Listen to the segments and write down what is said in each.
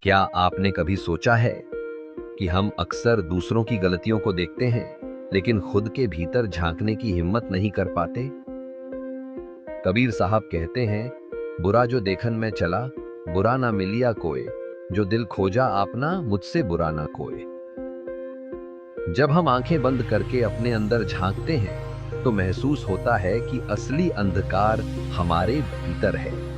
क्या आपने कभी सोचा है कि हम अक्सर दूसरों की गलतियों को देखते हैं, लेकिन खुद के भीतर झांकने की हिम्मत नहीं कर पाते? कबीर साहब कहते हैं, बुरा जो देखन में चला, बुरा ना मिलिया कोय, जो दिल खोजा आपना, मुझसे बुरा ना कोय। जब हम आंखें बंद करके अपने अंदर झांकते हैं, तो महसूस होता है कि असली अंधकार हमारे भीतर है।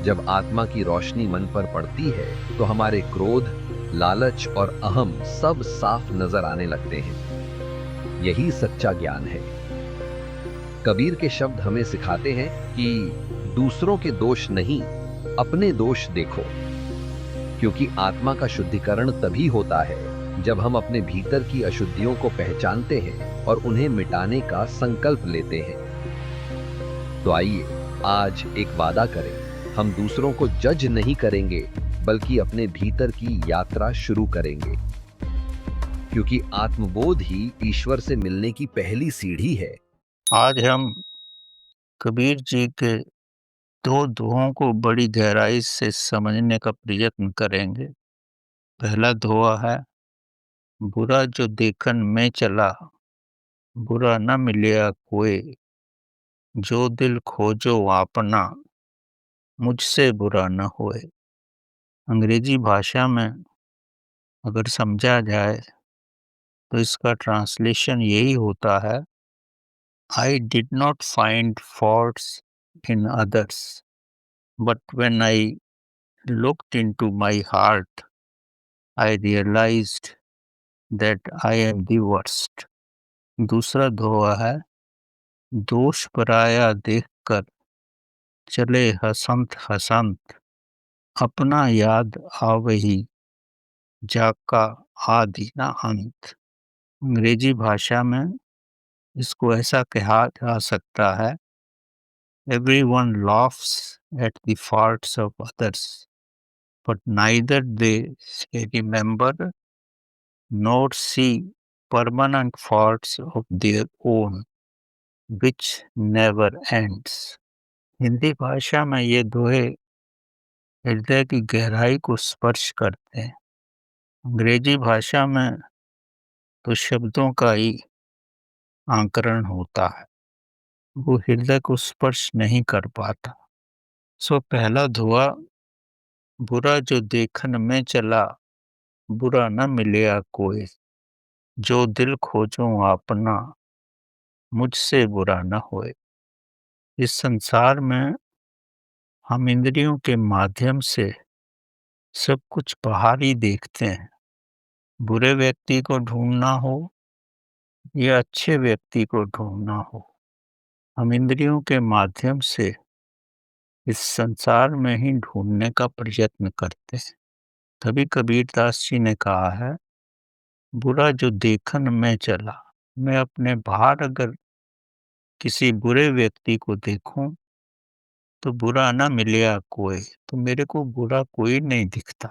जब आत्मा की रोशनी मन पर पड़ती है, तो हमारे क्रोध, लालच और अहम सब साफ नजर आने लगते हैं। यही सच्चा ज्ञान है। कबीर के शब्द हमें सिखाते हैं कि दूसरों के दोष नहीं, अपने दोष देखो, क्योंकि आत्मा का शुद्धिकरण तभी होता है जब हम अपने भीतर की अशुद्धियों को पहचानते हैं और उन्हें मिटाने का संकल्प लेते हैं। तो आइए आज एक वादा करें, हम दूसरों को जज नहीं करेंगे, बल्कि अपने भीतर की यात्रा शुरू करेंगे, क्योंकि आत्मबोध ही ईश्वर से मिलने की पहली सीढ़ी है। आज हम कबीर जी के 2 दोहों को बड़ी गहराई से समझने का प्रयत्न करेंगे। पहला दोहा है, बुरा जो देखन में चला, बुरा न मिलिया कोय, जो दिल खोजो आपना, मुझसे बुरा न होए। अंग्रेजी भाषा में अगर समझा जाए तो इसका ट्रांसलेशन यही होता है, I did not find faults in others, but when I looked into my heart, I realized that I am the worst. दूसरा दोहा है, दोष पराया देखकर चले हसंत हसंत, अपना याद आवही, जाका आदि ना अंत। अंग्रेजी भाषा में इसको ऐसा कहा जा सकता है, everyone laughs at the faults of others, but neither they remember nor see permanent faults of their own, which never ends. Hindi भाषा में ये दोहे हृदय की गहराई को स्पर्श करते हैं। अंग्रेजी भाषा में तो शब्दों का ही आंकरण होता है, वो हृदय को स्पर्श नहीं कर पाता। सो पहला दोहा, बुरा जो देखन में चला, बुरा न मिलिया कोई, जो दिल खोजो अपना, मुझसे बुरा न होए। इस संसार में हम इंद्रियों के माध्यम से सब कुछ बाहरी देखते हैं। बुरे व्यक्ति को ढूंढना हो या अच्छे व्यक्ति को ढूंढना हो, हम इंद्रियों के माध्यम से इस संसार में ही ढूंढने का प्रयत्न करते हैं। तभी कबीरदास जी ने कहा है, बुरा जो देखन में चला। मैं अपने बाहर अगर किसी बुरे व्यक्ति को देखूं तो बुरा ना मिलिया कोई, तो मेरे को बुरा कोई नहीं दिखता।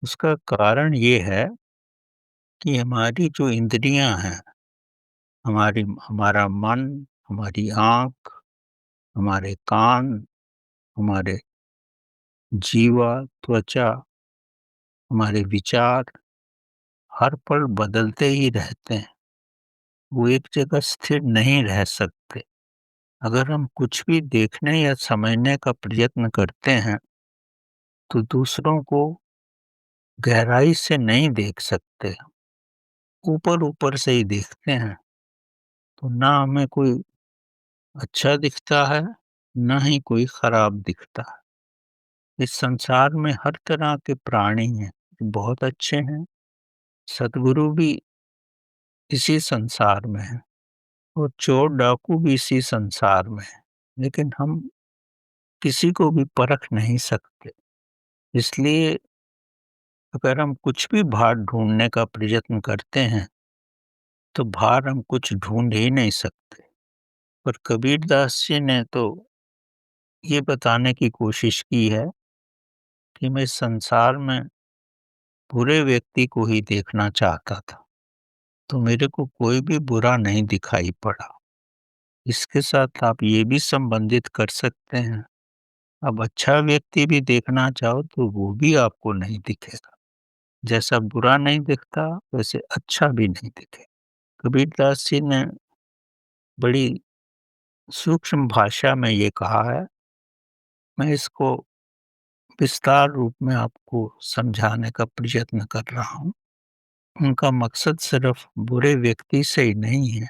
उसका कारण ये है कि हमारी जो इंद्रियां हैं, हमारा मन, हमारी आँख, हमारे कान, हमारे जीवा, त्वचा, हमारे विचार हर पल बदलते ही रहते हैं। वो एक जगह स्थिर नहीं रह सकते। अगर हम कुछ भी देखने या समझने का प्रयत्न करते हैं, तो दूसरों को गहराई से नहीं देख सकते। ऊपर-ऊपर से ही देखते हैं, तो ना हमें कोई अच्छा दिखता है, ना ही कोई खराब दिखता है। इस संसार में हर तरह के प्राणी हैं, जो बहुत अच्छे हैं, सद्गुरु भी इसी संसार में हैं और चोर डाकू भी इसी संसार में हैं। लेकिन हम किसी को भी परख नहीं सकते। इसलिए अगर हम कुछ भी बाहर ढूँढने का प्रयत्न करते हैं, तो बाहर हम कुछ ढूँढ ही नहीं सकते। पर कबीरदास जी ने तो ये बताने की कोशिश की है कि मैं संसार में बुरे व्यक्ति को ही देखना चाहता था, तो मेरे को कोई भी बुरा नहीं दिखाई पड़ा। इसके साथ आप ये भी संबंधित कर सकते हैं, अब अच्छा व्यक्ति भी देखना चाहो तो वो भी आपको नहीं दिखेगा। जैसा बुरा नहीं दिखता, वैसे अच्छा भी नहीं दिखेगा। कबीरदास जी ने बड़ी सूक्ष्म भाषा में ये कहा है, मैं इसको विस्तार रूप में आपको समझाने का प्रयत्न कर रहा हूँ। उनका मकसद सिर्फ बुरे व्यक्ति से ही नहीं है,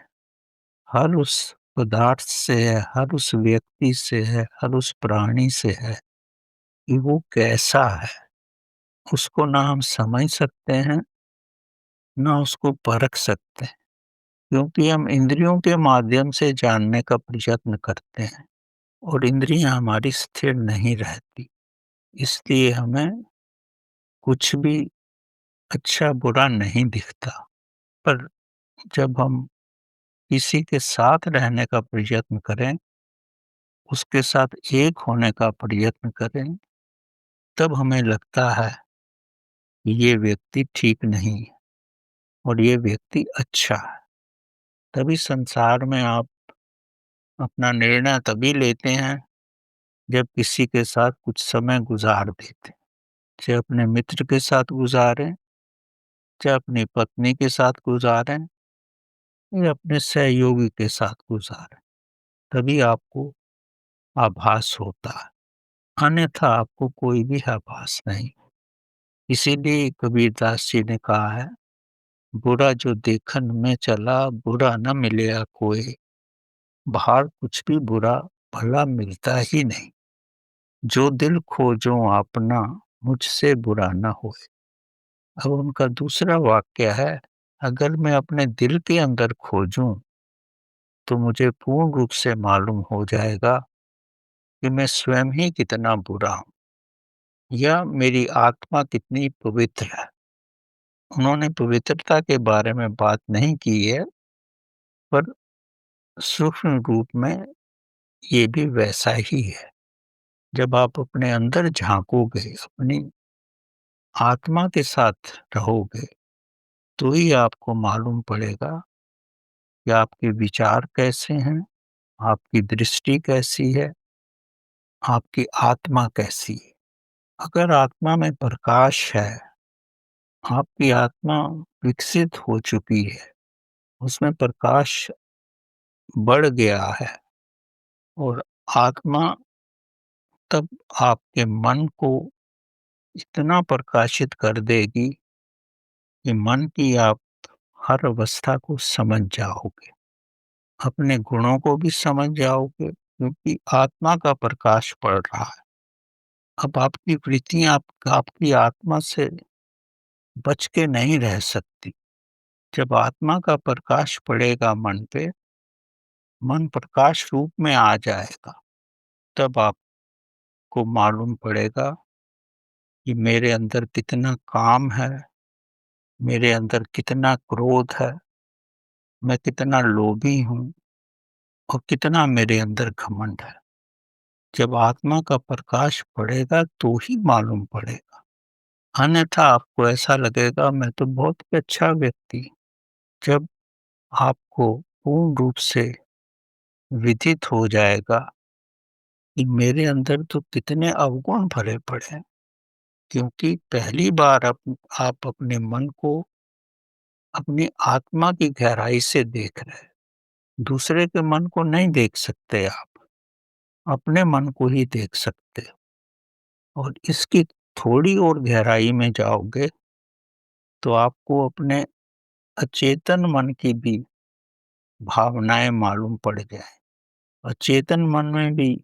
हर उस पदार्थ से है, हर उस व्यक्ति से है, हर उस प्राणी से है कि वो कैसा है। उसको ना हम समझ सकते हैं, ना उसको परख सकते हैं, क्योंकि हम इंद्रियों के माध्यम से जानने का प्रयत्न करते हैं और इंद्रियां हमारी स्थिर नहीं रहती। इसलिए हमें कुछ भी अच्छा बुरा नहीं दिखता। पर जब हम किसी के साथ रहने का प्रयत्न करें, उसके साथ एक होने का प्रयत्न करें, तब हमें लगता है कि ये व्यक्ति ठीक नहीं है और ये व्यक्ति अच्छा है। तभी संसार में आप अपना निर्णय तभी लेते हैं जब किसी के साथ कुछ समय गुजार देते हैं। चाहे अपने मित्र के साथ गुजारें, चाहे अपनी पत्नी के साथ गुजारें या अपने सहयोगी के साथ गुजारें, तभी आपको आभास होता है, अन्यथा आपको कोई भी आभास नहीं। इसीलिए कबीरदास जी ने कहा है, बुरा जो देखन में चला, बुरा न मिलया कोई, बाहर कुछ भी बुरा भला मिलता ही नहीं। जो दिल खोजो अपना, मुझसे बुरा न होए। अब उनका दूसरा वाक्य है, अगर मैं अपने दिल के अंदर खोजूं, तो मुझे पूर्ण रूप से मालूम हो जाएगा कि मैं स्वयं ही कितना बुरा हूँ या मेरी आत्मा कितनी पवित्र है। उन्होंने पवित्रता के बारे में बात नहीं की है, पर सूक्ष्म रूप में ये भी वैसा ही है। जब आप अपने अंदर झाँकोगे, अपनी आत्मा के साथ रहोगे, तो ही आपको मालूम पड़ेगा कि आपके विचार कैसे हैं, आपकी दृष्टि कैसी है, आपकी आत्मा कैसी है। अगर आत्मा में प्रकाश है, आपकी आत्मा विकसित हो चुकी है, उसमें प्रकाश बढ़ गया है और आत्मा तब आपके मन को इतना प्रकाशित कर देगी कि मन की आप हर अवस्था को समझ जाओगे, अपने गुणों को भी समझ जाओगे, क्योंकि आत्मा का प्रकाश पड़ रहा है। अब आपकी वृत्तियाँ आपकी आत्मा से बच के नहीं रह सकती। जब आत्मा का प्रकाश पड़ेगा मन पे, मन प्रकाश रूप में आ जाएगा, तब आपको मालूम पड़ेगा कि मेरे अंदर कितना काम है, मेरे अंदर कितना क्रोध है, मैं कितना लोभी हूँ और कितना मेरे अंदर घमंड है। जब आत्मा का प्रकाश पड़ेगा तो ही मालूम पड़ेगा, अन्यथा आपको ऐसा लगेगा मैं तो बहुत ही अच्छा व्यक्ति। जब आपको पूर्ण रूप से विदित हो जाएगा कि मेरे अंदर तो कितने अवगुण भरे पड़े हैं, क्योंकि पहली बार आप अपने मन को अपनी आत्मा की गहराई से देख रहे हैं। दूसरे के मन को नहीं देख सकते आप, अपने मन को ही देख सकते हो और इसकी थोड़ी और गहराई में जाओगे तो आपको अपने अचेतन मन की भी भावनाएँ मालूम पड़ जाएँ। अचेतन मन में भी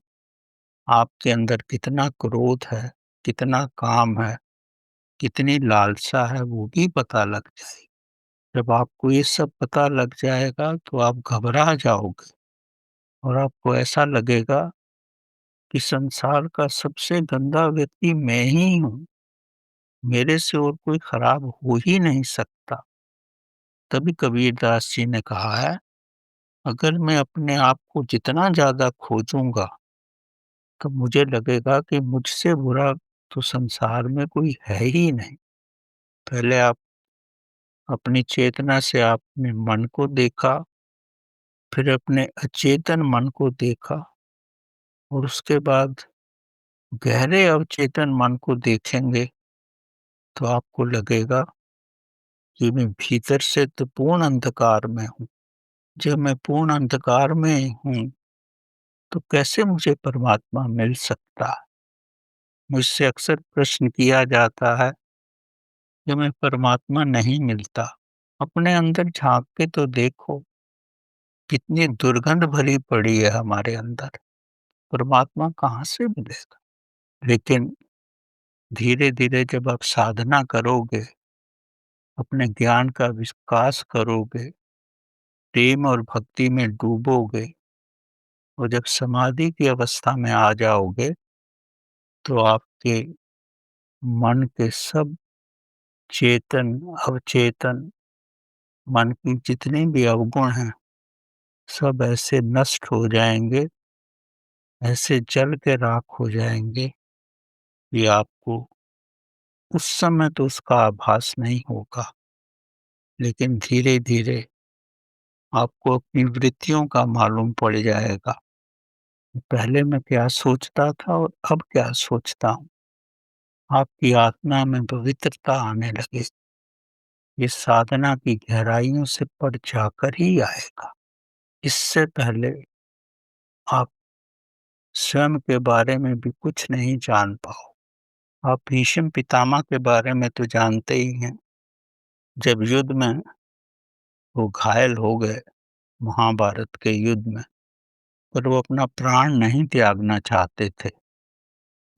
आपके अंदर कितना क्रोध है, कितना काम है, कितनी लालसा है, वो भी पता लग जाएगी। जब आपको ये सब पता लग जाएगा तो आप घबरा जाओगे और आपको ऐसा लगेगा कि संसार का सबसे गंदा व्यक्ति मैं ही हूँ, मेरे से और कोई खराब हो ही नहीं सकता। तभी कबीरदास जी ने कहा है, अगर मैं अपने आप को जितना ज़्यादा खोजूँगा, तो मुझे लगेगा कि मुझसे बुरा तो संसार में कोई है ही नहीं। पहले आप अपनी चेतना से आपने मन को देखा, फिर अपने अचेतन मन को देखा और उसके बाद गहरे अवचेतन मन को देखेंगे तो आपको लगेगा कि मैं भीतर से तो पूर्ण अंधकार में हूँ। जब मैं पूर्ण अंधकार में हूँ, तो कैसे मुझे परमात्मा मिल सकता है? मुझसे अक्सर प्रश्न किया जाता है कि हमें परमात्मा नहीं मिलता। अपने अंदर झाँक के तो देखो, कितनी दुर्गंध भरी पड़ी है हमारे अंदर। परमात्मा कहाँ से मिलेगा? लेकिन धीरे-धीरे जब आप साधना करोगे, अपने ज्ञान का विकास करोगे, प्रेम और भक्ति में डूबोगे और जब समाधि की अवस्था में आ जाओगे, तो आपके मन के सब चेतन, अवचेतन मन की जितने भी अवगुण हैं, सब ऐसे नष्ट हो जाएँगे, ऐसे जल के राख हो जाएँगे कि आपको उस समय तो उसका आभास नहीं होगा, लेकिन धीरे-धीरे आपको अपनी वृत्तियों का मालूम पड़ जाएगा। पहले मैं क्या सोचता था और अब क्या सोचता हूँ। आपकी आत्मा में पवित्रता आने लगे। ये साधना की गहराइयों से पड़ जाकर ही आएगा। इससे पहले आप स्वयं के बारे में भी कुछ नहीं जान पाओ। आप भीष्म पितामह के बारे में तो जानते ही हैं। जब युद्ध में वो घायल हो गए, महाभारत के युद्ध में, पर वो अपना प्राण नहीं त्यागना चाहते थे,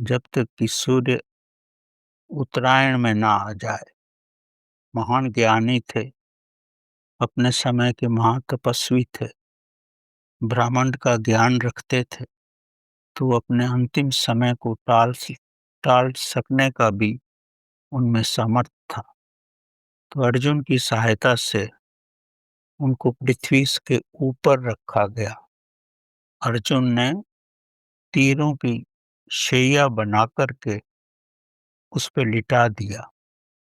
जब तक कि सूर्य उत्तरायण में ना आ जाए। महान ज्ञानी थे, अपने समय के महातपस्वी थे, ब्रह्मांड का ज्ञान रखते थे, तो वो अपने अंतिम समय को टाल सकने का भी उनमें सामर्थ्य था। तो अर्जुन की सहायता से उनको पृथ्वी के ऊपर रखा गया। अर्जुन ने तीरों की शैया बना कर के उस पे लिटा दिया।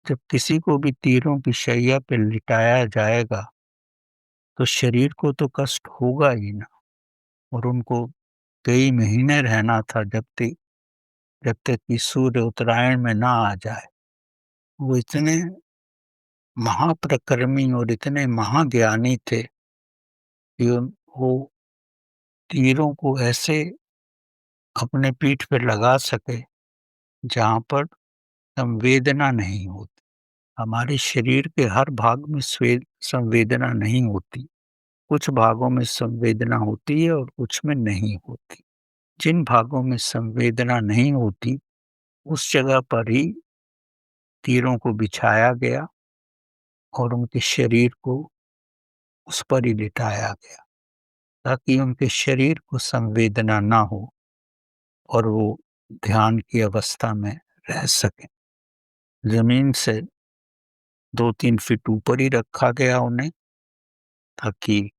जब किसी को भी तीरों की शैया पे लिटाया जाएगा, तो शरीर को तो कष्ट होगा ही ना। और उनको कई महीने रहना था जब तक कि सूर्य उत्तरायण में ना आ जाए। वो इतने महाप्रक्रमी और इतने महाज्ञानी थे कि वो तीरों को ऐसे अपने पीठ पे लगा सके जहाँ पर संवेदना नहीं होती। हमारे शरीर के हर भाग में संवेदना नहीं होती। कुछ भागों में संवेदना होती है और कुछ में नहीं होती। जिन भागों में संवेदना नहीं होती, उस जगह पर ही तीरों को बिछाया गया और उनके शरीर को उस पर ही लिटाया गया, ताकि उनके शरीर को संवेदना ना हो और वो ध्यान की अवस्था में रह सकें। ज़मीन से 2-3 फीट ऊपर ही रखा गया उन्हें, ताकि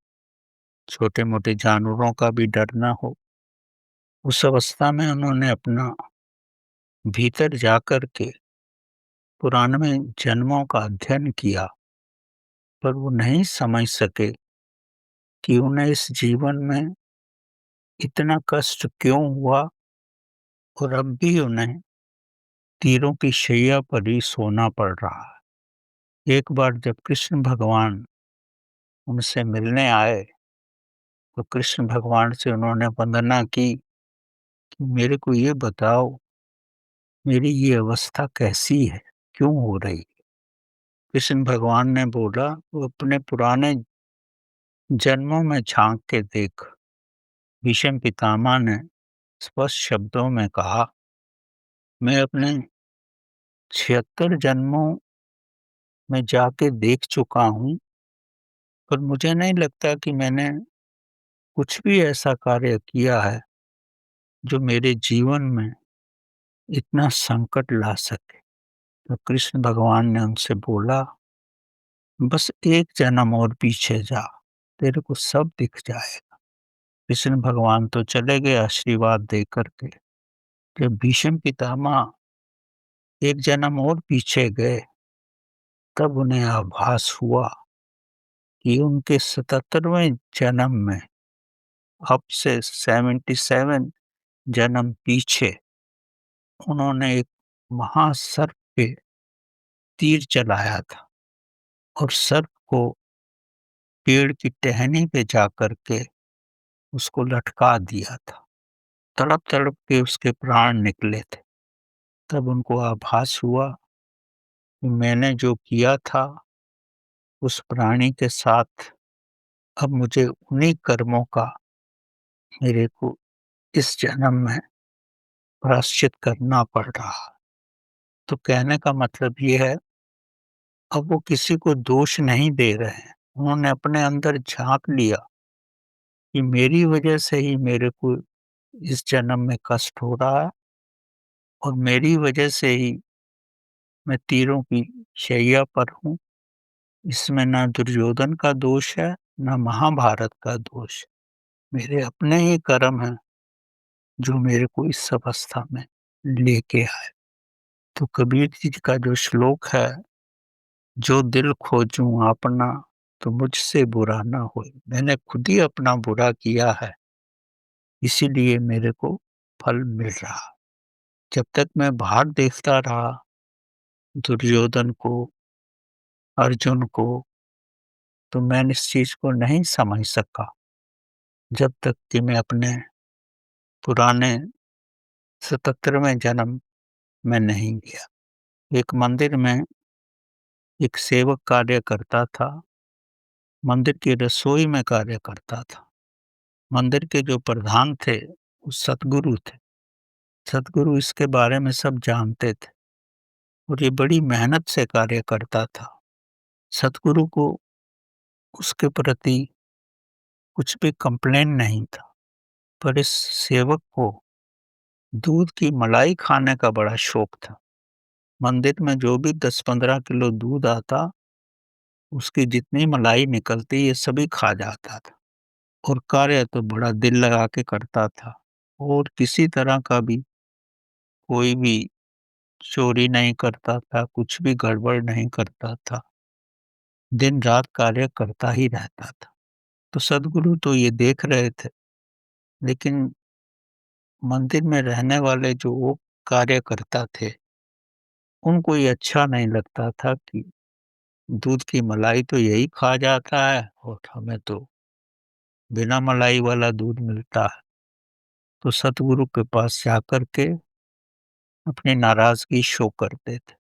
छोटे-मोटे जानवरों का भी डर ना हो। उस अवस्था में उन्होंने अपना भीतर जाकर के पुराने जन्मों का अध्ययन किया, पर वो नहीं समझ सके कि उन्हें इस जीवन में इतना कष्ट क्यों हुआ और अब भी उन्हें तीरों की शैया पर ही सोना पड़ रहा है। एक बार जब कृष्ण भगवान उनसे मिलने आए, तो कृष्ण भगवान से उन्होंने वंदना की कि मेरे को ये बताओ, मेरी ये अवस्था कैसी है? क्यों हो रही है? कृष्ण भगवान ने बोला, "वो अपने पुराने जन्मों में झाँक के देख।" भीष्म पितामह ने स्पष्ट शब्दों में कहा, "मैं अपने 76 जन्मों में जाके देख चुका हूँ, पर मुझे नहीं लगता कि मैंने कुछ भी ऐसा कार्य किया है, जो मेरे जीवन में इतना संकट ला सके।" तो कृष्ण भगवान ने उनसे बोला, "बस एक जन्म और पीछे जा, तेरे को सब दिख जाएगा।" कृष्ण भगवान तो चले गए आशीर्वाद दे कर के। जब भीष्म पितामह एक जन्म और पीछे गए, तब उन्हें आभास हुआ कि उनके 77वें जन्म में, अब से 77 जन्म पीछे उन्होंने एक महासर्प पे तीर चलाया था और सर्प को पेड़ की टहनी पे जाकर के उसको लटका दिया था। तड़प-तड़प के उसके प्राण निकले थे। तब उनको आभास हुआ कि मैंने जो किया था उस प्राणी के साथ, अब मुझे उन्हीं कर्मों का मेरे को इस जन्म में प्रायश्चित करना पड़ रहा है। तो कहने का मतलब ये है, अब वो किसी को दोष नहीं दे रहे हैं। उन्होंने अपने अंदर झाँक लिया कि मेरी वजह से ही मेरे को इस जन्म में कष्ट हो रहा है और मेरी वजह से ही मैं तीरों की शैया पर हूँ। इसमें ना दुर्योधन का दोष है, ना महाभारत का दोष है। मेरे अपने ही कर्म हैं जो मेरे को इस अवस्था में लेके आए। तो कबीर जी का जो श्लोक है, जो दिल खोजूँ अपना तो मुझसे बुरा ना होए। मैंने खुद ही अपना बुरा किया है, इसीलिए मेरे को फल मिल रहा। जब तक मैं बाहर देखता रहा दुर्योधन को, अर्जुन को, तो मैं इस चीज़ को नहीं समझ सका, जब तक कि मैं अपने पुराने 77वें जन्म में नहीं गया। एक मंदिर में एक सेवक कार्य करता था, मंदिर की रसोई में कार्य करता था। मंदिर के जो प्रधान थे, वो सतगुरु थे। सतगुरु इसके बारे में सब जानते थे और ये बड़ी मेहनत से कार्य करता था। सतगुरु को उसके प्रति कुछ भी कंप्लेन नहीं था, पर इस सेवक को दूध की मलाई खाने का बड़ा शौक था। मंदिर में जो भी 10-15 किलो दूध आता, उसकी जितनी मलाई निकलती ये सभी खा जाता था और कार्य तो बड़ा दिल लगा के करता था और किसी तरह का भी कोई भी चोरी नहीं करता था, कुछ भी गड़बड़ नहीं करता था। दिन-रात कार्य करता ही रहता था। तो सद्गुरु तो ये देख रहे थे, लेकिन मंदिर में रहने वाले जो वो कार्यकर्ता थे, उनको ये अच्छा नहीं लगता था कि दूध की मलाई तो यही खा जाता है और हमें तो बिना मलाई वाला दूध मिलता है। तो सतगुरु के पास जाकर के अपनी नाराज़गी शो करते थे।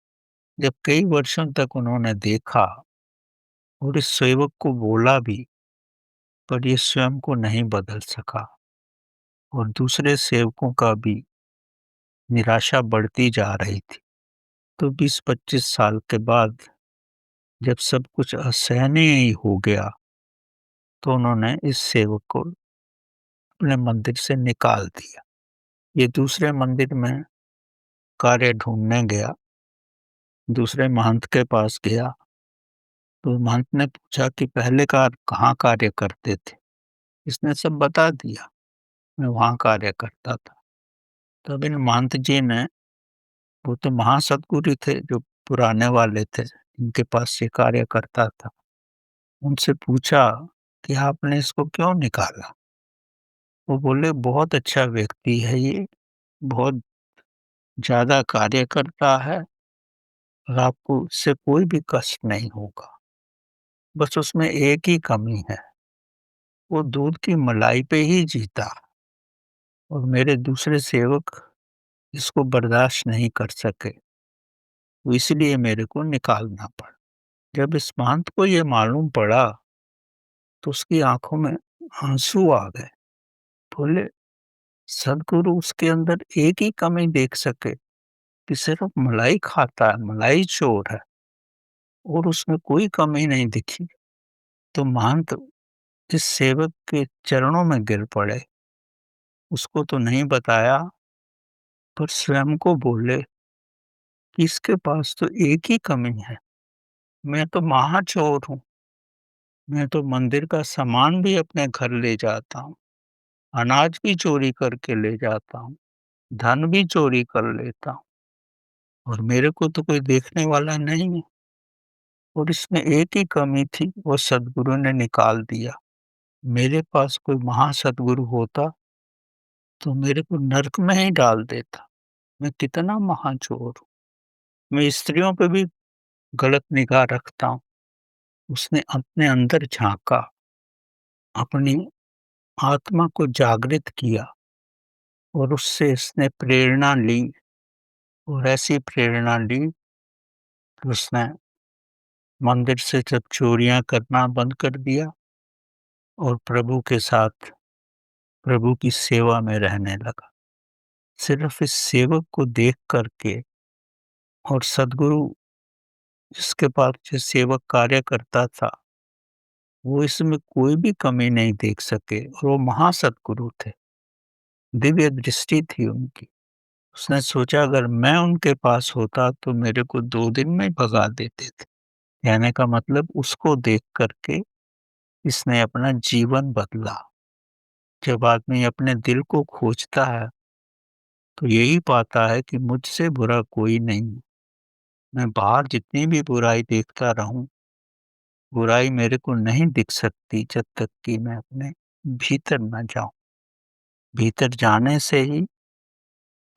जब कई वर्षों तक उन्होंने देखा और इस सेवक को बोला भी, पर ये स्वयं को नहीं बदल सका और दूसरे सेवकों का भी निराशा बढ़ती जा रही थी। तो 20-25 साल के बाद जब सब कुछ असहनीय ही हो गया, तो उन्होंने इस सेवक को अपने मंदिर से निकाल दिया। ये दूसरे मंदिर में कार्य ढूँढने गया, दूसरे महंत के पास गया, तो महंत ने पूछा कि पहले का आप कहाँ कार्य करते थे? इसने सब बता दिया, मैं वहाँ कार्य करता था। तब इन महंत जी ने, वो तो महासद्गुरु थे जो पुराने वाले थे, इनके पास ये कार्य करता था, उनसे पूछा कि आपने इसको क्यों निकाला? वो बोले बहुत अच्छा व्यक्ति है ये, बहुत ज़्यादा कार्य करता है और आपको इससे कोई भी कष्ट नहीं होगा। बस उसमें एक ही कमी है, वो दूध की मलाई पे ही जीता और मेरे दूसरे सेवक इसको बर्दाश्त नहीं कर सके, तो इसलिए मेरे को निकालना पड़ा। जब इस महंत को ये मालूम पड़ा, तो उसकी आँखों में आँसू आ गए। बोले, सद्गुरु उसके अंदर एक ही कमी देख सके कि सिर्फ़ मलाई खाता है, मलाई चोर है और उसमें कोई कमी नहीं दिखी। तो महंत इस सेवक के चरणों में गिर पड़े। उसको तो नहीं बताया, पर स्वयं को बोले कि इसके पास तो एक ही कमी है, मैं तो महाचोर हूँ। मैं तो मंदिर का सामान भी अपने घर ले जाता हूँ, अनाज भी चोरी करके ले जाता हूँ, धन भी चोरी कर लेता हूँ और मेरे को तो कोई देखने वाला नहीं है और इसमें एक ही कमी थी, वो सद्गुरु ने निकाल दिया। मेरे पास कोई महासद्गुरु होता, तो मेरे को नरक में ही डाल देता। मैं कितना महाचोर हूँ। मैं स्त्रियों पे भी गलत निगाह रखता हूँ। उसने अपने अंदर झाँका, अपनी आत्मा को जागृत किया और उससे इसने प्रेरणा ली और ऐसी प्रेरणा ली कि उसने मंदिर से जब चोरियाँ करना बंद कर दिया और प्रभु के साथ प्रभु की सेवा में रहने लगा। सिर्फ़ इस सेवक को देख कर के और सद्गुरु जिसके पास जो सेवक कार्य करता था, वो इसमें कोई भी कमी नहीं देख सके और वो महासद्गुरु थे। दिव्य दृष्टि थी उनकी। उसने सोचा अगर मैं उनके पास होता तो मेरे को 2 दिन में ही भगा देते थे। कहने का मतलब उसको देख कर के इसने अपना जीवन बदला। जब आदमी अपने दिल को खोजता है, तो यही पाता है कि मुझसे बुरा कोई नहीं। मैं बाहर जितनी भी बुराई देखता रहूँ, बुराई मेरे को नहीं दिख सकती जब तक कि मैं अपने भीतर ना जाऊँ। भीतर जाने से ही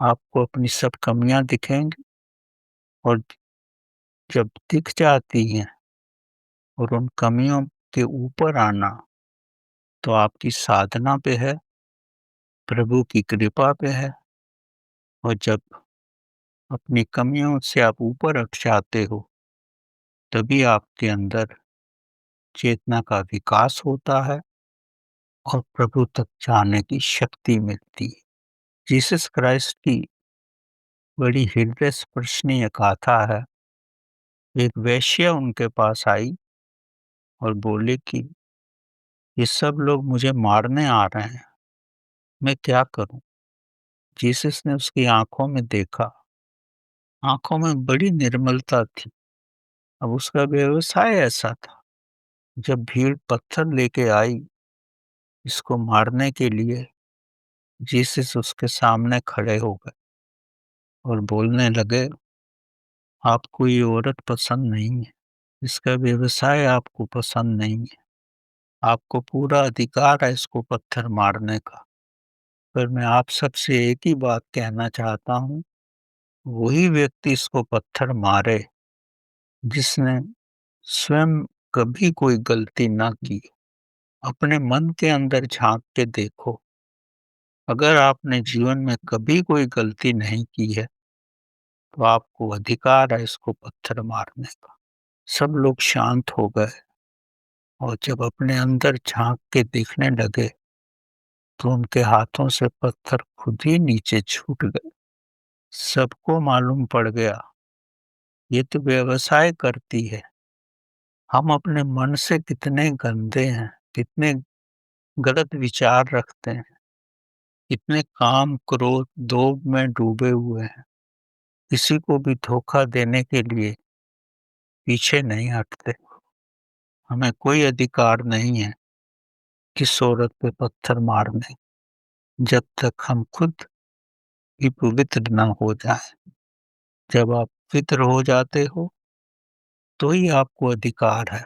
आपको अपनी सब कमियाँ दिखेंगी और जब दिख जाती हैं और उन कमियों के ऊपर आना, तो आपकी साधना पे है, प्रभु की कृपा पे है और जब अपनी कमियों से आप ऊपर उठ जाते हो, तभी आपके अंदर चेतना का विकास होता है और प्रभु तक जाने की शक्ति मिलती है। जीसस क्राइस्ट की बड़ी हृदय स्पर्शनीय गाथा है। एक वेश्या उनके पास आई और बोली कि ये सब लोग मुझे मारने आ रहे हैं, मैं क्या करूं? जीसस ने उसकी आंखों में देखा, आंखों में बड़ी निर्मलता थी। अब उसका व्यवसाय ऐसा था, जब भीड़ पत्थर लेके आई इसको मारने के लिए, जीसस उसके सामने खड़े हो गए और बोलने लगे, आपको ये औरत पसंद नहीं है, इसका व्यवसाय आपको पसंद नहीं है, आपको पूरा अधिकार है इसको पत्थर मारने का। पर मैं आप सबसे एक ही बात कहना चाहता हूँ, वही व्यक्ति इसको पत्थर मारे जिसने स्वयं कभी कोई गलती ना की। अपने मन के अंदर झाँक के देखो, अगर आपने जीवन में कभी कोई गलती नहीं की है, तो आपको अधिकार है इसको पत्थर मारने का। सब लोग शांत हो गए और जब अपने अंदर झाँक के देखने लगे, तो उनके हाथों से पत्थर खुद ही नीचे छूट गए। सबको मालूम पड़ गया, ये तो व्यवसाय करती है। हम अपने मन से कितने गंदे हैं, कितने गलत विचार रखते हैं, कितने काम, क्रोध, लोभ में डूबे हुए हैं। किसी को भी धोखा देने के लिए पीछे नहीं हटते। हमें कोई अधिकार नहीं है किस औरत पे पत्थर मारने, जब तक हम खुद ही पवित्र न हो जाएँ। जब आप पवित्र हो जाते हो, तो ही आपको अधिकार है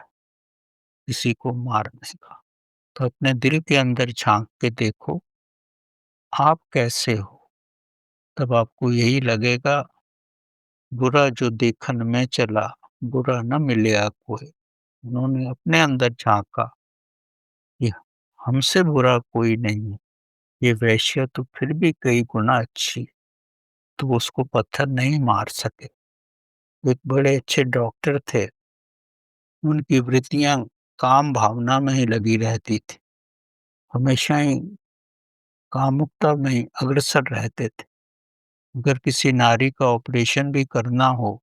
किसी को मारने का। तो अपने दिल के अंदर झाँक के देखो, आप कैसे हो? तब आपको यही लगेगा, बुरा जो देखन में चला, बुरा न मिलया कोई। उन्होंने अपने अंदर झाँका कि हमसे बुरा कोई नहीं है। ये वेश्या तो फिर भी कई गुना अच्छी, तो वो उसको पत्थर नहीं मार सके। एक बड़े अच्छे डॉक्टर थे, उनकी वृत्तियाँ काम भावना में ही लगी रहती थी। हमेशा ही कामुकता में ही अग्रसर रहते थे। अगर किसी नारी का ऑपरेशन भी करना हो,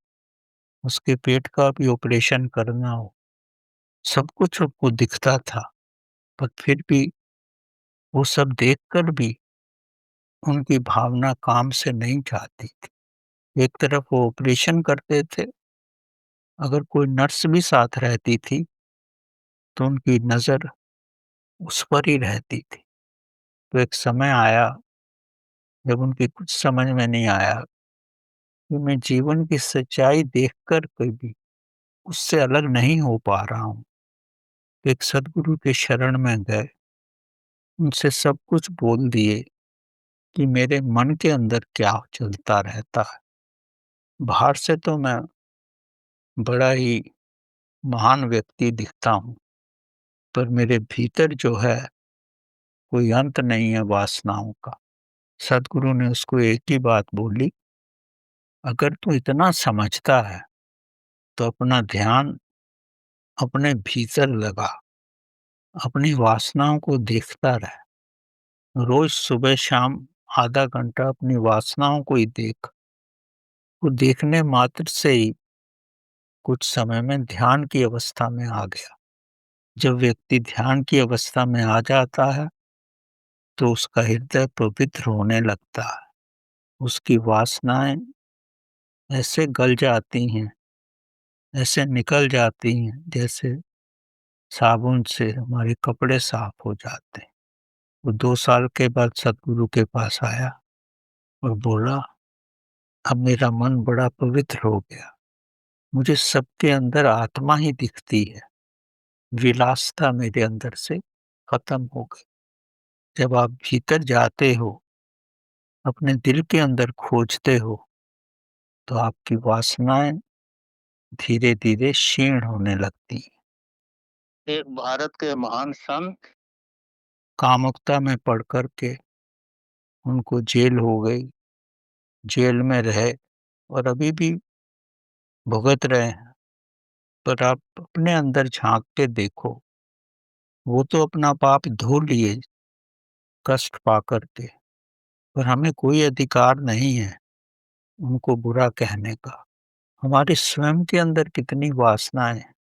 उसके पेट का भी ऑपरेशन करना हो, सब कुछ उनको दिखता था, पर फिर भी वो सब देखकर भी उनकी भावना काम से नहीं जाती थी। एक तरफ वो ऑपरेशन करते थे, अगर कोई नर्स भी साथ रहती थी, तो उनकी नज़र उस पर ही रहती थी। तो एक समय आया, जब उनकी कुछ समझ में नहीं आया कि मैं जीवन की सच्चाई देखकर कभी उससे अलग नहीं हो पा रहा हूँ। तो एक सद्गुरु के शरण में गए, उनसे सब कुछ बोल दिए कि मेरे मन के अंदर क्या चलता रहता है। बाहर से तो मैं बड़ा ही महान व्यक्ति दिखता हूँ, पर मेरे भीतर जो है कोई अंत नहीं है वासनाओं का। सद्गुरु ने उसको एक ही बात बोली, अगर तू इतना समझता है तो अपना ध्यान अपने भीतर लगा, अपनी वासनाओं को देखता रह। रोज सुबह शाम आधा घंटा अपनी वासनाओं को ही देख। वो देखने मात्र से ही कुछ समय में ध्यान की अवस्था में आ गया। जब व्यक्ति ध्यान की अवस्था में आ जाता है तो उसका हृदय पवित्र होने लगता है। उसकी वासनाएं ऐसे गल जाती हैं, ऐसे निकल जाती हैं जैसे साबुन से हमारे कपड़े साफ हो जाते हैं। वो 2 साल के बाद सद्गुरु के पास आया और बोला, अब मेरा मन बड़ा पवित्र हो गया। मुझे सबके अंदर आत्मा ही दिखती है। विलासिता मेरे अंदर से खत्म हो गई। जब आप भीतर जाते हो, अपने दिल के अंदर खोजते हो, तो आपकी वासनाएँ धीरे-धीरे क्षीण होने लगती हैं। एक भारत के महान संत कामुकता में पड़ कर के उनको जेल हो गई, जेल में रहे और अभी भी भुगत रहे हैं। पर आप अपने अंदर झाँक के देखो, वो तो अपना पाप धो लिए कष्ट पा कर के, पर हमें कोई अधिकार नहीं है उनको बुरा कहने का। हमारे स्वयं के अंदर कितनी वासनाएँ हैं।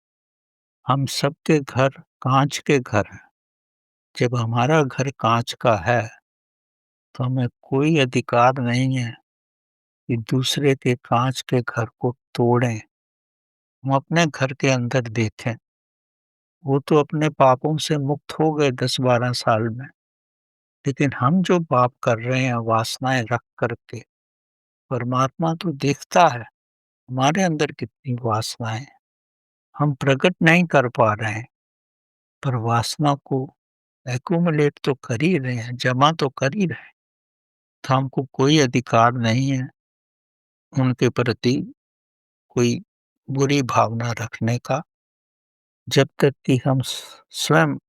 हम सबके घर काँच के घर हैं। जब हमारा घर काँच का है, तो हमें कोई अधिकार नहीं है कि दूसरे के काँच के घर को तोड़ें। हम अपने घर के अंदर देखें, वो तो अपने पापों से मुक्त हो गए 10-12 साल में, लेकिन हम जो पाप कर रहे हैं वासनाएँ रख कर के, परमात्मा तो देखता है, हमारे अंदर कितनी वासनाएँ हैं। हम प्रकट नहीं कर पा रहे हैं, पर वासना को एक्युमुलेट तो कर ही रहे हैं, जमा तो कर ही रहे हैं। तो हमको कोई अधिकार नहीं है उनके प्रति कोई बुरी भावना रखने का, जब तक कि हम स्वयं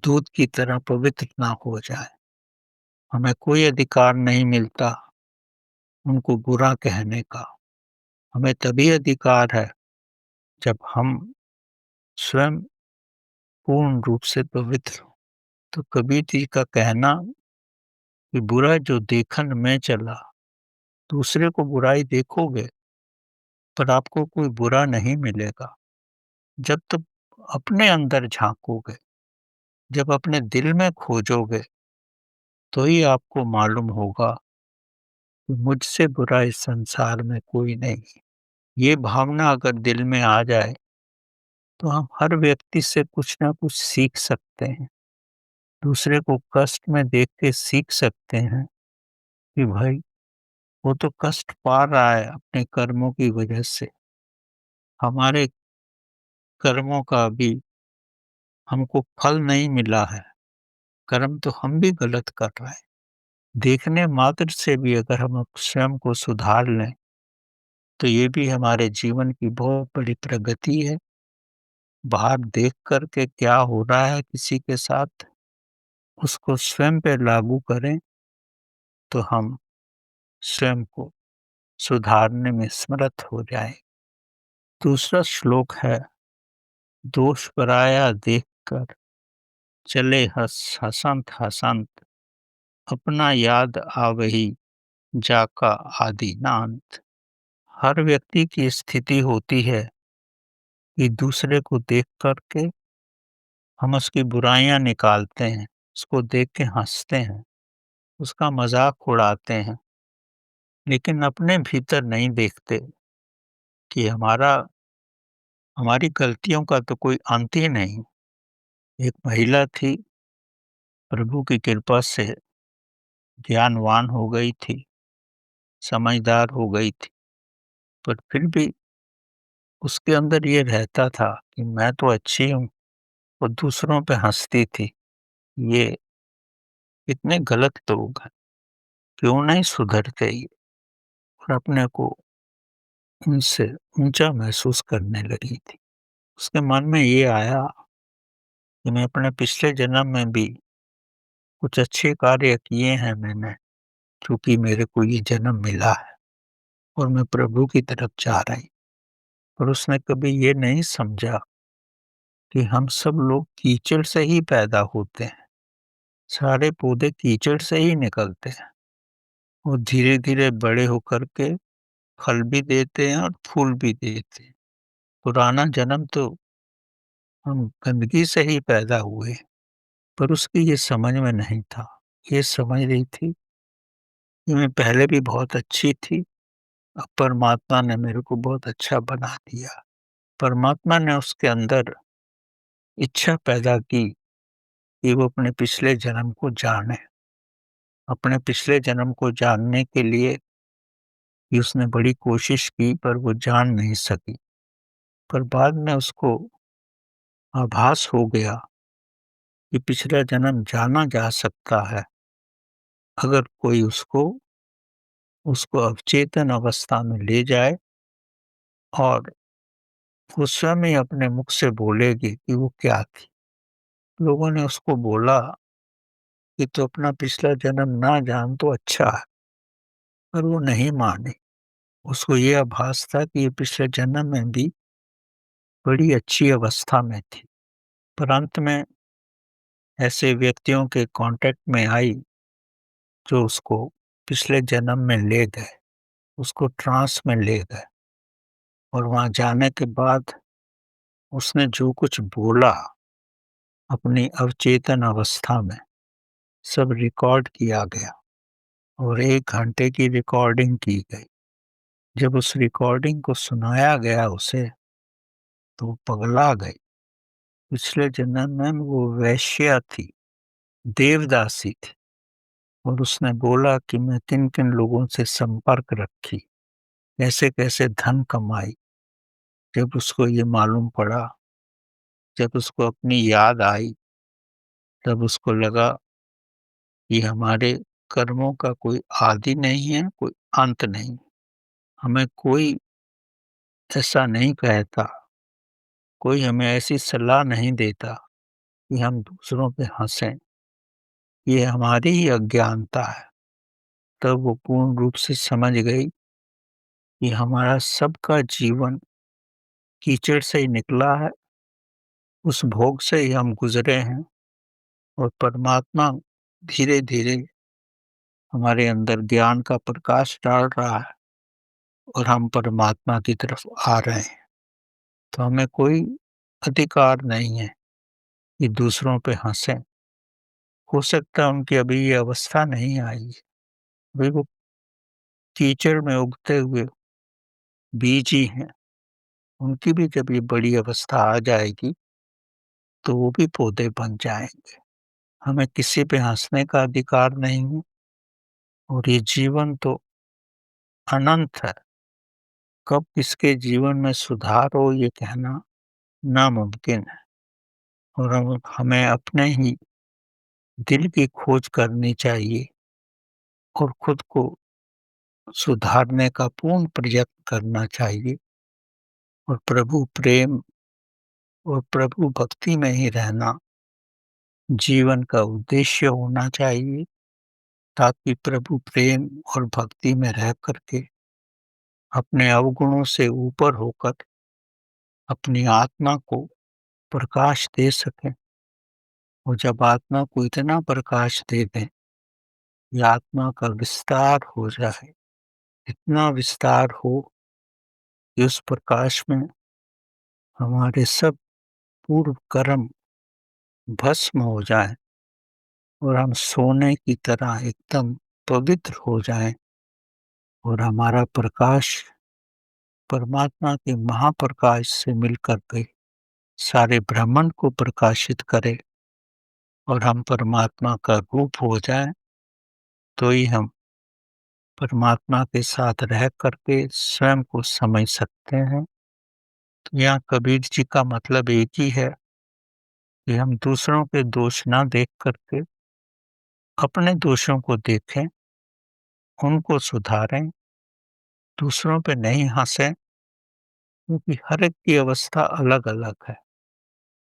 दूध की तरह पवित्र ना हो जाएँ। हमें कोई अधिकार नहीं मिलता उनको बुरा कहने का। हमें तभी अधिकार है जब हम स्वयं पूर्ण रूप से पवित्र हों। तो कबीर जी का कहना कि बुरा जो देखन में चला, दूसरे को बुराई देखोगे, पर आपको कोई बुरा नहीं मिलेगा। जब तक अपने अंदर झाँकोगे, जब अपने दिल में खोजोगे, तो ही आपको मालूम होगा कि मुझसे बुरा इस संसार में कोई नहीं। ये भावना अगर दिल में आ जाए, तो हम हर व्यक्ति से कुछ ना कुछ सीख सकते हैं। दूसरे को कष्ट में देख के सीख सकते हैं कि भाई वो तो कष्ट पा रहा है अपने कर्मों की वजह से। हमारे कर्मों का अभी हमको फल नहीं मिला है। कर्म तो हम भी गलत कर रहे हैं। देखने मात्र से भी अगर हम स्वयं को सुधार लें, तो ये भी हमारे जीवन की बहुत बड़ी प्रगति है। बाहर देख कर के क्या हो रहा है किसी के साथ, उसको स्वयं पे लागू करें, तो हम स्वयं को सुधारने में समर्थ हो जाएँ। दूसरा श्लोक है, दोष पराया देखकर चले हँसंत हँसंत, अपना याद आवही जाका आदिनान्त। हर व्यक्ति की स्थिति होती है कि दूसरे को देख कर के हम उसकी बुराइयां निकालते हैं, उसको देख के हंसते हैं, उसका मजाक उड़ाते हैं, लेकिन अपने भीतर नहीं देखते कि हमारी गलतियों का तो कोई अंत ही नहीं। एक महिला थी, प्रभु की कृपा से ज्ञानवान हो गई थी, समझदार हो गई थी, पर फिर भी उसके अंदर ये रहता था कि मैं तो अच्छी हूँ, वो दूसरों पे हँसती थी। ये कितने गलत लोग हैं। क्यों नहीं सुधरते ये, और अपने को उनसे ऊंचा महसूस करने लगी थी। उसके मन में ये आया कि मैं अपने पिछले जन्म में भी कुछ अच्छे कार्य किए हैं मैंने, क्योंकि मेरे को ये जन्म मिला है और मैं प्रभु की तरफ जा रही। पर उसने कभी ये नहीं समझा कि हम सब लोग कीचड़ से ही पैदा होते हैं। सारे पौधे कीचड़ से ही निकलते हैं और धीरे-धीरे बड़े होकर के फल भी देते हैं और फूल भी देते हैं। पुराना जन्म तो हम गंदगी से ही पैदा हुए, पर उसकी ये समझ में नहीं था। ये समझ रही थी कि मैं पहले भी बहुत अच्छी थी, अब परमात्मा ने मेरे को बहुत अच्छा बना दिया। परमात्मा ने उसके अंदर इच्छा पैदा की कि वो अपने पिछले जन्म को जाने। अपने पिछले जन्म को जानने के लिए कि उसने बड़ी कोशिश की, पर वो जान नहीं सकी। पर बाद में उसको आभास हो गया कि पिछला जन्म जाना जा सकता है, अगर कोई उसको उसको अवचेतन अवस्था में ले जाए और वो स्वयं ही अपने मुख से बोलेगी कि वो क्या थी। लोगों ने उसको बोला कि तू अपना पिछला जन्म ना जान तो अच्छा है, पर वो नहीं मानी। उसको ये आभास था कि ये पिछले जन्म में भी बड़ी अच्छी अवस्था में थी। पर अंत में ऐसे व्यक्तियों के कॉन्टैक्ट में आई जो उसको पिछले जन्म में ले गए, उसको ट्रांस में ले गए, और वहाँ जाने के बाद उसने जो कुछ बोला अपनी अवचेतन अवस्था में, सब रिकॉर्ड किया गया और 1 घंटे की रिकॉर्डिंग की गई। जब उस रिकॉर्डिंग को सुनाया गया उसे, तो वो पगला गई। पिछले जन्म में वो वेश्या थी, देवदासी थी, और उसने बोला कि मैं किन-किन लोगों से संपर्क रखी, कैसे-कैसे धन कमाई। जब उसको ये मालूम पड़ा, जब उसको अपनी याद आई, तब उसको लगा कि हमारे कर्मों का कोई आदि नहीं है, कोई अंत नहीं। हमें कोई ऐसा नहीं कहता, कोई हमें ऐसी सलाह नहीं देता कि हम दूसरों पे हँसें। ये हमारी ही अज्ञानता है। तब वो पूर्ण रूप से समझ गई कि हमारा सबका जीवन कीचड़ से ही निकला है, उस भोग से ही हम गुज़रे हैं, और परमात्मा धीरे-धीरे हमारे अंदर ज्ञान का प्रकाश डाल रहा है और हम परमात्मा की तरफ आ रहे हैं। तो हमें कोई अधिकार नहीं है कि दूसरों पे हँसें। हो सकता है उनकी अभी ये अवस्था नहीं आई है, अभी वो कीचड़ में उगते हुए बीज ही हैं। उनकी भी जब ये बड़ी अवस्था आ जाएगी, तो वो भी पौधे बन जाएँगे। हमें किसी पे हँसने का अधिकार नहीं है, और ये जीवन तो अनंत है। कब किसके जीवन में सुधार हो ये कहना नामुमकिन है, और हमें अपने ही दिल की खोज करनी चाहिए और खुद को सुधारने का पूर्ण प्रयत्न करना चाहिए, और प्रभु प्रेम और प्रभु भक्ति में ही रहना जीवन का उद्देश्य होना चाहिए, ताकि प्रभु प्रेम और भक्ति में रह करके अपने अवगुणों से ऊपर होकर अपनी आत्मा को प्रकाश दे सकें। और जब आत्मा को इतना प्रकाश दे दें कि आत्मा का विस्तार हो जाए, इतना विस्तार हो कि उस प्रकाश में हमारे सब पूर्व कर्म भस्म हो जाएँ और हम सोने की तरह एकदम पवित्र हो जाएँ, और हमारा प्रकाश परमात्मा के महाप्रकाश से मिलकर के सारे ब्रह्मांड को प्रकाशित करे और हम परमात्मा का रूप हो जाएँ, तो ही हम परमात्मा के साथ रह कर के स्वयं को समझ सकते हैं। तो यहाँ कबीर जी का मतलब एक ही है कि हम दूसरों के दोष ना देख कर के अपने दोषों को देखें उनको सुधारें, दूसरों पे नहीं हँसें, क्योंकि हर एक की अवस्था अलग-अलग है।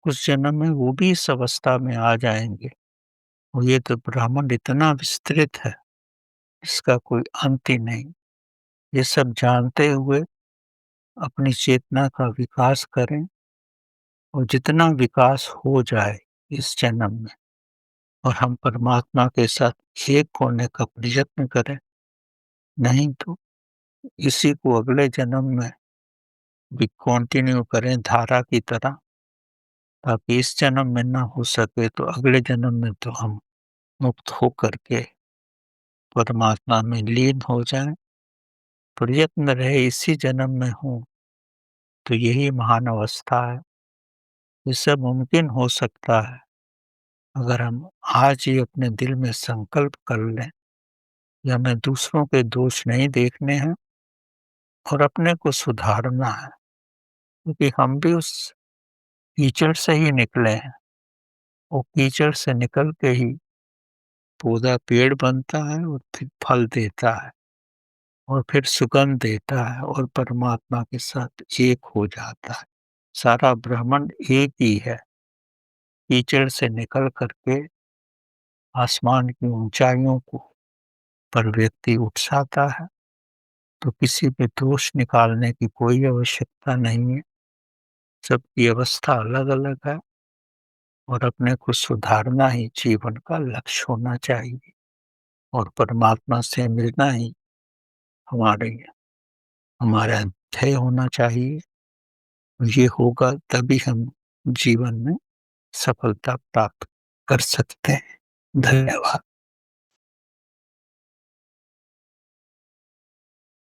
कुछ जन्म में वो भी इस अवस्था में आ जाएँगे और ये तो ब्रह्मांड इतना विस्तृत है, इसका कोई अंत ही नहीं। ये सब जानते हुए अपनी चेतना का विकास करें और जितना विकास हो जाए इस जन्म में और हम परमात्मा के साथ एक होने का प्रयत्न करें, नहीं तो इसी को अगले जन्म में भी कंटिन्यू करें धारा की तरह, ताकि इस जन्म में ना हो सके तो अगले जन्म में तो हम मुक्त होकर के परमात्मा में लीन हो जाएँ। प्रयत्न रहे इसी जन्म में हूँ, तो यही महान अवस्था है। ये सब मुमकिन हो सकता है अगर हम आज ही अपने दिल में संकल्प कर लें या हमें दूसरों के दोष नहीं देखने हैं और अपने को सुधारना है, क्योंकि हम भी उस कीचड़ से ही निकले हैं। वो कीचड़ से निकल के ही पौधा पेड़ बनता है और फिर फल देता है और फिर सुगंध देता है और परमात्मा के साथ एक हो जाता है। सारा ब्रह्मांड एक ही है। कीचड़ से निकल करके आसमान की ऊंचाइयों को पर व्यक्ति उकसाता है, तो किसी पे दोष निकालने की कोई आवश्यकता नहीं है। सबकी अवस्था अलग-अलग है और अपने को सुधारना ही जीवन का लक्ष्य होना चाहिए और परमात्मा से मिलना ही हमारे हमारा ध्येय होना चाहिए। ये होगा तभी हम जीवन में सफलता प्राप्त कर सकते हैं। धन्यवाद।